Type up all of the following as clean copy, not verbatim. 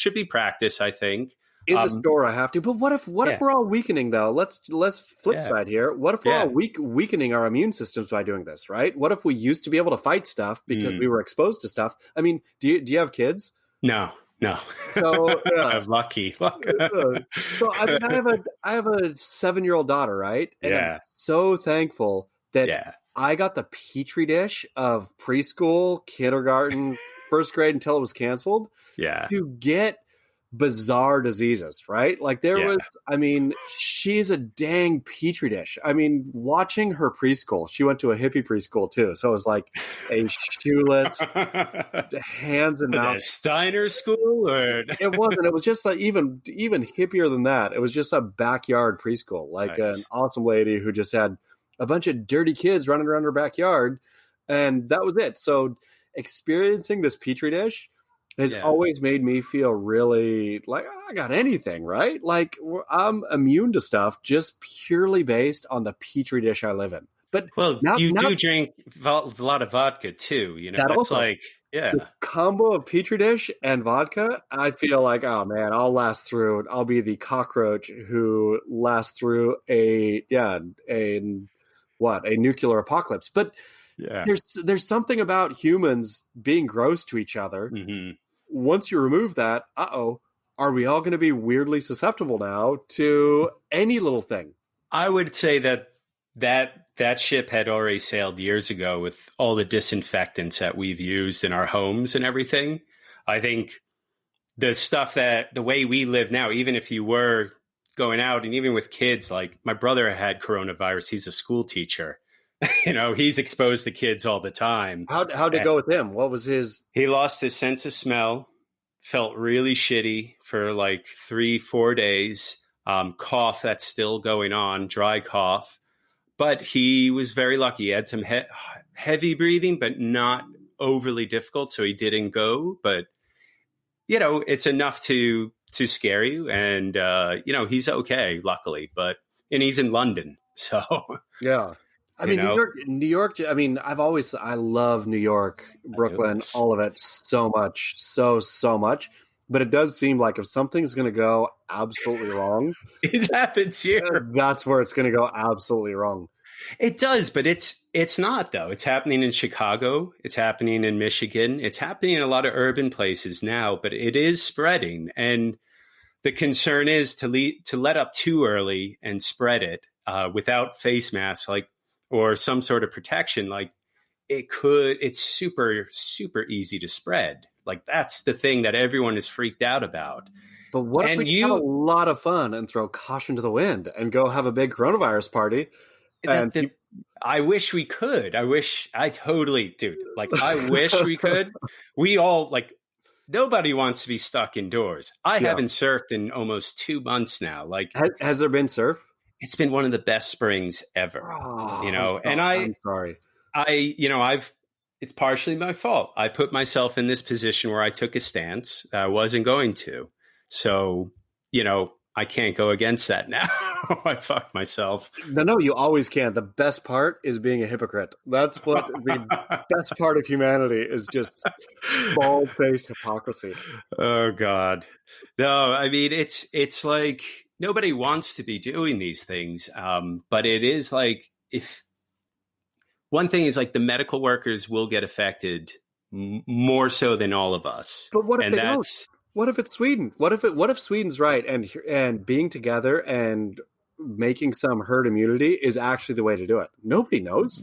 should be practice, I think. In the store, I have to. But what if we're all weakening, though? Let's flip side here. What if we're all weakening our immune systems by doing this, right? What if we used to be able to fight stuff because we were exposed to stuff? I mean, do you have kids? No. So I'm lucky. So I mean, I have a 7-year-old daughter, right? And I'm so thankful that I got the petri dish of preschool, kindergarten, first grade until it was canceled. Yeah. To get bizarre diseases, right? Like there was, I mean, she's a dang petri dish. I mean, watching her preschool, she went to a hippie preschool too. So it was like a shoeless, hands and mouth. Steiner school? Or? It wasn't. It was just like even hippier than that. It was just a backyard preschool, like an awesome lady who just had a bunch of dirty kids running around her backyard. And that was it. So experiencing this petri dish has always made me feel really like I got anything, right? Like I'm immune to stuff just purely based on the petri dish I live in. But you do drink a lot of vodka too, you know. That also, like the combo of petri dish and vodka, I feel like, oh man, I'll last through it. I'll be the cockroach who lasts through a nuclear apocalypse. But there's something about humans being gross to each other. Mm-hmm. Once you remove that, are we all going to be weirdly susceptible now to any little thing? I would say that ship had already sailed years ago with all the disinfectants that we've used in our homes and everything. I think the way we live now, even if you were going out and even with kids, like my brother had coronavirus, he's a school teacher. You know, he's exposed to kids all the time. How'd it go with him? What was his? He lost his sense of smell, felt really shitty for like 3-4 days, cough that's still going on, dry cough. But he was very lucky. He had some heavy breathing, but not overly difficult. So he didn't go. But, you know, it's enough to scare you. And, you know, he's okay, luckily. And he's in London. So, yeah. I mean, New York, I mean, I love New York, Brooklyn, all of it so much, so much. But it does seem like if something's going to go absolutely wrong, it happens here. That's where it's going to go absolutely wrong. It does, but it's not, though. It's happening in Chicago. It's happening in Michigan. It's happening in a lot of urban places now, but it is spreading. And the concern is to let up too early and spread it without face masks, or some sort of protection. Like it's super, super easy to spread. Like that's the thing that everyone is freaked out about. But what if we have a lot of fun and throw caution to the wind and go have a big coronavirus party? I wish we could. I wish we could. We all nobody wants to be stuck indoors. I haven't surfed in almost 2 months now. Has there been surf? It's been one of the best springs ever, I'm sorry. It's partially my fault. I put myself in this position where I took a stance that I wasn't going to. So, I can't go against that now. I fucked myself. No, you always can. The best part is being a hypocrite. That's what the best part of humanity is, just bald-faced hypocrisy. Oh, God. No, I mean, it's like nobody wants to be doing these things. But it is if one thing is the medical workers will get affected more so than all of us. But what if they don't? What if it's Sweden? What if Sweden's right and being together and making some herd immunity is actually the way to do it? Nobody knows.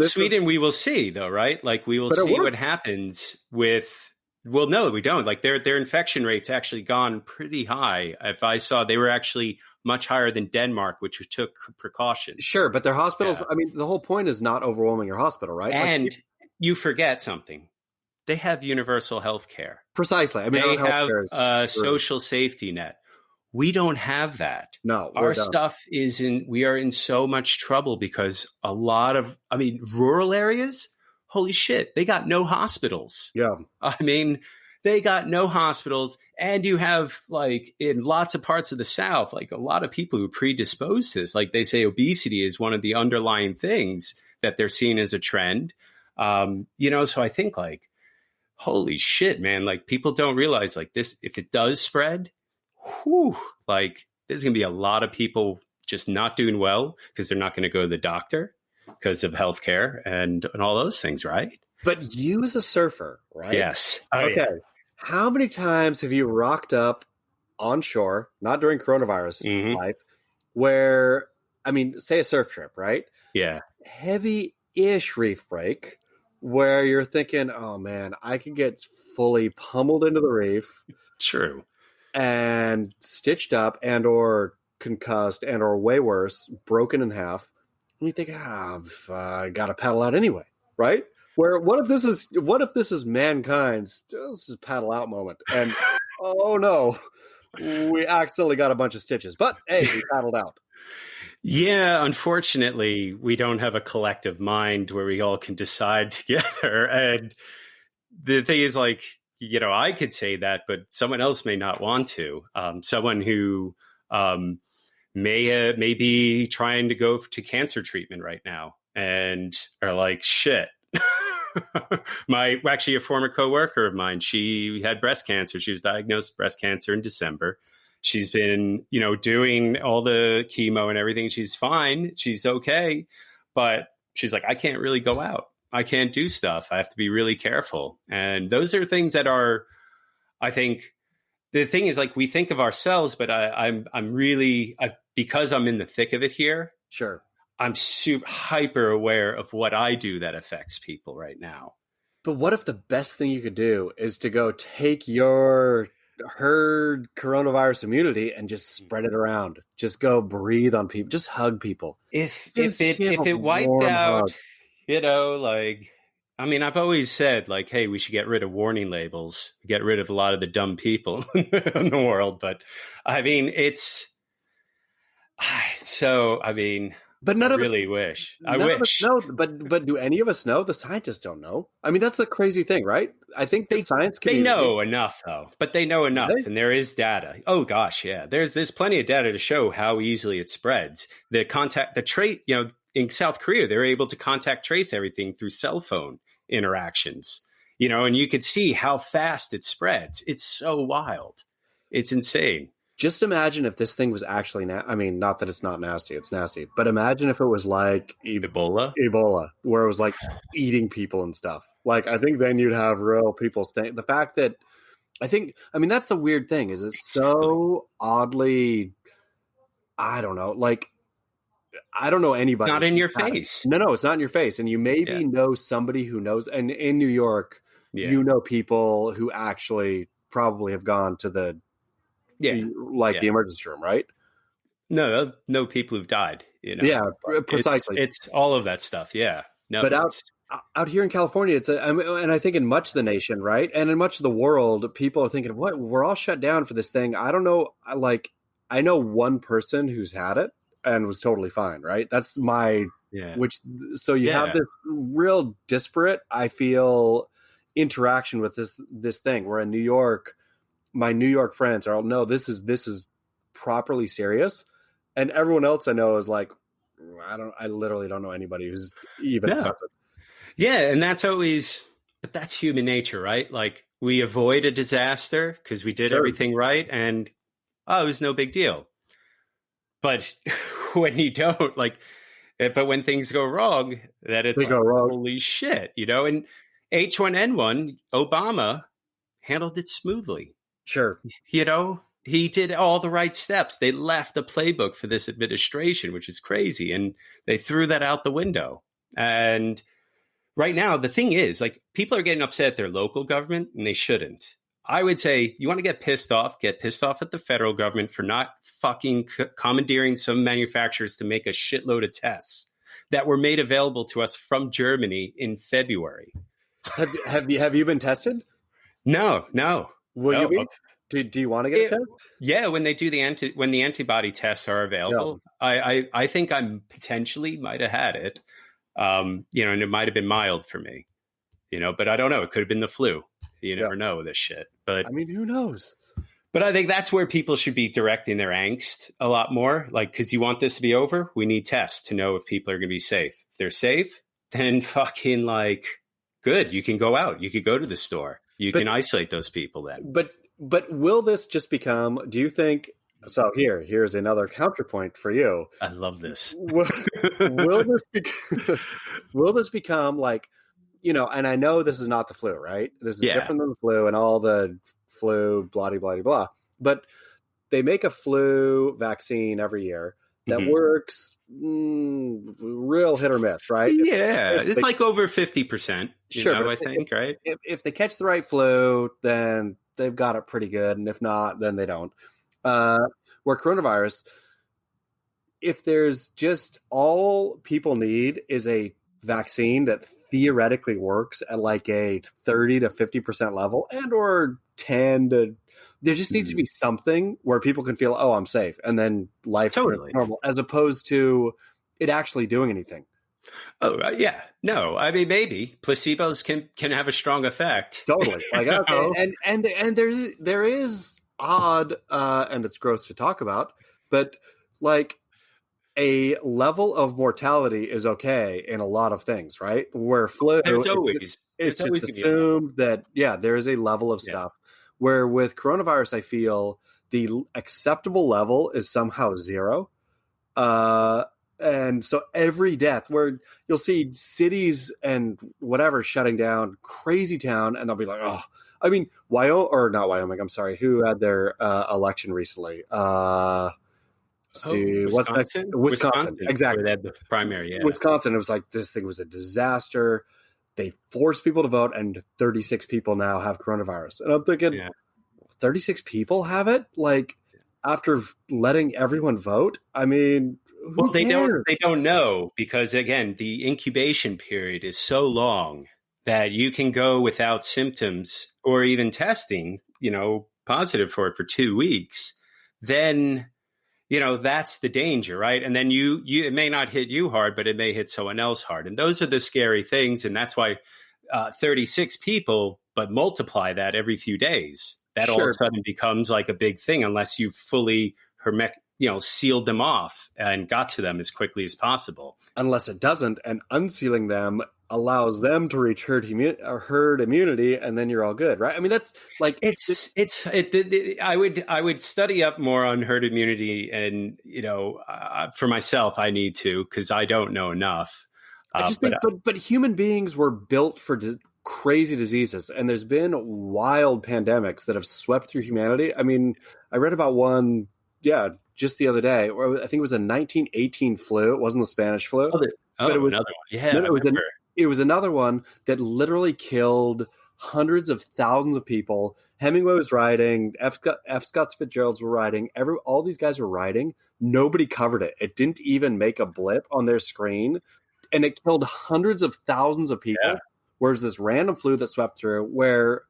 Sweden, we will see though, right? We will see what happens with. Well, no, we don't. Their infection rate's actually gone pretty high. If I saw, they were actually much higher than Denmark, which took precautions. Sure, but their hospitals. Yeah. I mean, the whole point is not overwhelming your hospital, right? And you forget something. They have universal health care. Precisely. I mean, they have a social safety net. We don't have that. No, our stuff we are in so much trouble because a lot of, rural areas, holy shit, they got no hospitals. Yeah. They got no hospitals. And you have in lots of parts of the South, a lot of people who are predisposed to this, they say obesity is one of the underlying things that they're seeing as a trend. So I think holy shit, man. Like people don't realize like this, if it does spread, whew, like there's going to be a lot of people just not doing well because they're not going to go to the doctor because of healthcare and all those things, right? But you as a surfer, right? Yes. Oh, okay. yeah. How many times have you rocked up on shore, not during coronavirus life, where, I mean, say a surf trip, right? Yeah. Heavy-ish reef break where you're thinking, oh man, I could get fully pummeled into the reef. True. And stitched up and or concussed and or way worse, broken in half. And you think, I've got to paddle out anyway, right? Where what if this is mankind's this is paddle out moment, and oh no, we accidentally got a bunch of stitches, but hey, we paddled out. Yeah, unfortunately, we don't have a collective mind where we all can decide together. And the thing is, like, you know, I could say that, but someone else may not want to. Someone who may be trying to go to cancer treatment right now and are like, shit. Actually, a former coworker of mine, she had breast cancer. She was diagnosed with breast cancer in December. She's been, you know, doing all the chemo and everything. She's fine. She's okay. But she's like, I can't really go out. I can't do stuff. I have to be really careful. And those are things that are, I think, the thing is, like, we think of ourselves, but I'm really, because I'm in the thick of it here. Sure. I'm super hyper aware of what I do that affects people right now. But what if the best thing you could do is to go take your herd coronavirus immunity and just spread it around? Just go breathe on people. Just hug people. If it wiped out, you know, like, I mean, I've always said, like, hey, we should get rid of warning labels, get rid of a lot of the dumb people in the world. But I mean, but none of really us wish. I wish. No, but do any of us know? The scientists don't know. I mean, that's the crazy thing, right? I think the science community, they know enough, though. But they know enough, really? And there is data. Oh gosh, yeah. There's plenty of data to show how easily it spreads. The trait, you know, in South Korea, they're able to contact trace everything through cell phone interactions. You know, and you could see how fast it spreads. It's so wild. It's insane. Just imagine if this thing was actually, I mean, not that it's not nasty, it's nasty, but imagine if it was like Ebola, where it was like eating people and stuff. Like, I think then you'd have real people staying. The fact that I mean, that's the weird thing is it's so oddly, I don't know, like, I don't know anybody. It's not in your face. No, it's not in your face. And you maybe know somebody who knows. And in New York, you know people who actually probably have gone to the the emergency room, right? No people who've died. You know, yeah, precisely. It's all of that stuff. Yeah, no, but out here in California, and I think in much of the nation, right, and in much of the world, people are thinking, "What? We're all shut down for this thing." I don't know. Like, I know one person who's had it and was totally fine. Right? That's my So you have this real disparate, I feel, interaction with this thing. Where in New York, my New York friends are all, no, this is properly serious. And everyone else I know is like, I literally don't know anybody who's even. Yeah. And that's human nature, right? Like, we avoid a disaster because we did everything right. And, it was no big deal. But when you don't, like, but when things go wrong, go wrong. Holy shit, you know? And H1N1, Obama handled it smoothly. Sure. You know, he did all the right steps. They left a playbook for this administration, which is crazy. And they threw that out the window. And right now, the thing is, like, people are getting upset at their local government, and they shouldn't. I would say, you want to get pissed off at the federal government for not fucking commandeering some manufacturers to make a shitload of tests that were made available to us from Germany in February. Have you been tested? No. Will you be? Do you want to get a test? Yeah, when they do when the antibody tests are available, I think I'm potentially might have had it. You know, and it might have been mild for me. You know, but I don't know. It could have been the flu. You never know with this shit. But I mean, who knows? But I think that's where people should be directing their angst a lot more. Like, because you want this to be over, we need tests to know if people are going to be safe. If they're safe, then fucking, like, good. You can go out. You could go to the store. You can isolate those people then. But will this just become, do you think, so here's another counterpoint for you. I love this. Will this become like, and I know this is not the flu, right? This is different than the flu and all the flu, blah, blah, blah, blah. But they make a flu vaccine every year that works real hit or miss, right? Yeah, it's like over 50%. I think, right? If they catch the right flu, then they've got it pretty good. And if not, then they don't. Where coronavirus, if there's just all people need is a vaccine that theoretically works at like a 30 to 50% level and or 10 to, there just needs to be something where people can feel, oh, I'm safe. And then life is normal, as opposed to it actually doing anything. Oh, yeah. No, I mean, maybe placebos can have a strong effect. Totally. Like, okay. And there is odd, and it's gross to talk about, but like a level of mortality is okay in a lot of things, right? Where flu, it's just assumed that, there is a level of stuff. Where with coronavirus, I feel the acceptable level is somehow 0. And so every death, where you'll see cities and whatever shutting down, crazy town, and they'll be like, oh, I mean, not Wyoming, I'm sorry, who had their election recently? Wisconsin? Wisconsin, exactly. They had the primary, Wisconsin, it was like, this thing was a disaster. They forced people to vote, and 36 people now have coronavirus. And I'm thinking, 36 people have it? Like, after letting everyone vote? I mean, they don't know, because again, the incubation period is so long that you can go without symptoms or even testing, positive for it for 2 weeks. Then, that's the danger, right? And then you it may not hit you hard, but it may hit someone else hard. And those are the scary things. And that's why 36 people, but multiply that every few days. That all of a sudden becomes like a big thing, unless you fully sealed them off and got to them as quickly as possible. Unless it doesn't, and unsealing them allows them to reach herd immunity, and then you're all good, right? I mean, that's like I would study up more on herd immunity, and for myself, I need to, because I don't know enough. I just think, but human beings were built for crazy diseases, and there's been wild pandemics that have swept through humanity. I mean, I read about one, just the other day, where I think it was a 1918 flu. It wasn't the Spanish flu, but it was another one. Yeah, it was another one that literally killed hundreds of thousands of people. Hemingway was writing, F. Scott Fitzgeralds were writing, all these guys were writing. Nobody covered it. It didn't even make a blip on their screen, and it killed hundreds of thousands of people. Yeah. Whereas this random flu that swept through, where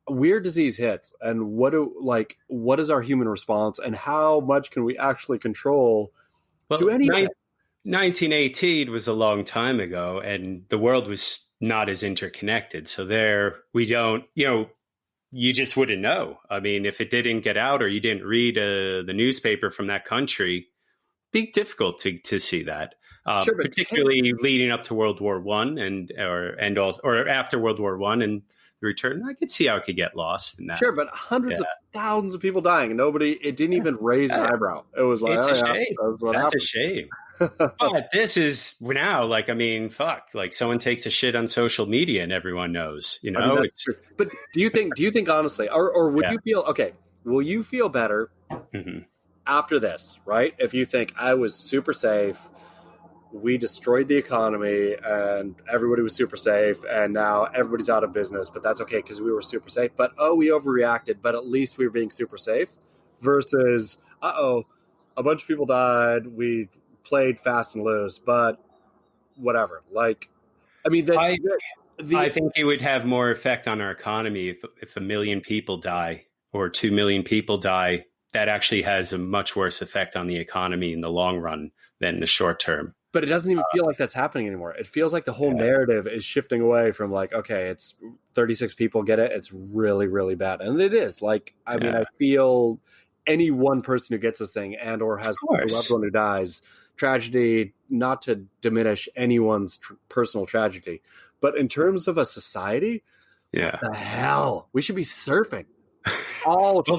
weird disease hits, and what is our human response, and how much can we actually control to any of it? 1918 was a long time ago, and the world was not as interconnected. So we don't, you just wouldn't know. I mean, if it didn't get out, or you didn't read the newspaper from that country, it'd be difficult to see that. Particularly leading up to World War I or after World War I and the return. I could see how it could get lost in that. Sure, but hundreds of thousands of people dying, and it didn't even raise an eyebrow. It was like, it's a shame. That's a shame. But this is now, like, I mean, fuck, like someone takes a shit on social media and everyone knows, I mean, but do you think honestly, or would you feel, will you feel better after this, right? If you think I was super safe, we destroyed the economy and everybody was super safe, and now everybody's out of business, but that's okay because we were super safe. But we overreacted, but at least we were being super safe, versus a bunch of people died, we played fast and loose, but whatever. Like, I mean, I think it would have more effect on our economy if 1 million people die or 2 million people die. That actually has a much worse effect on the economy in the long run than the short term. But it doesn't even feel like that's happening anymore. It feels like the whole narrative is shifting away from like, okay, it's 36 people get it. It's really, really bad. And it is. Like, I mean, I feel any one person who gets this thing and or has a loved one who dies, tragedy, not to diminish anyone's personal tragedy. But in terms of a society, Yeah. What the hell? We should be surfing. All well,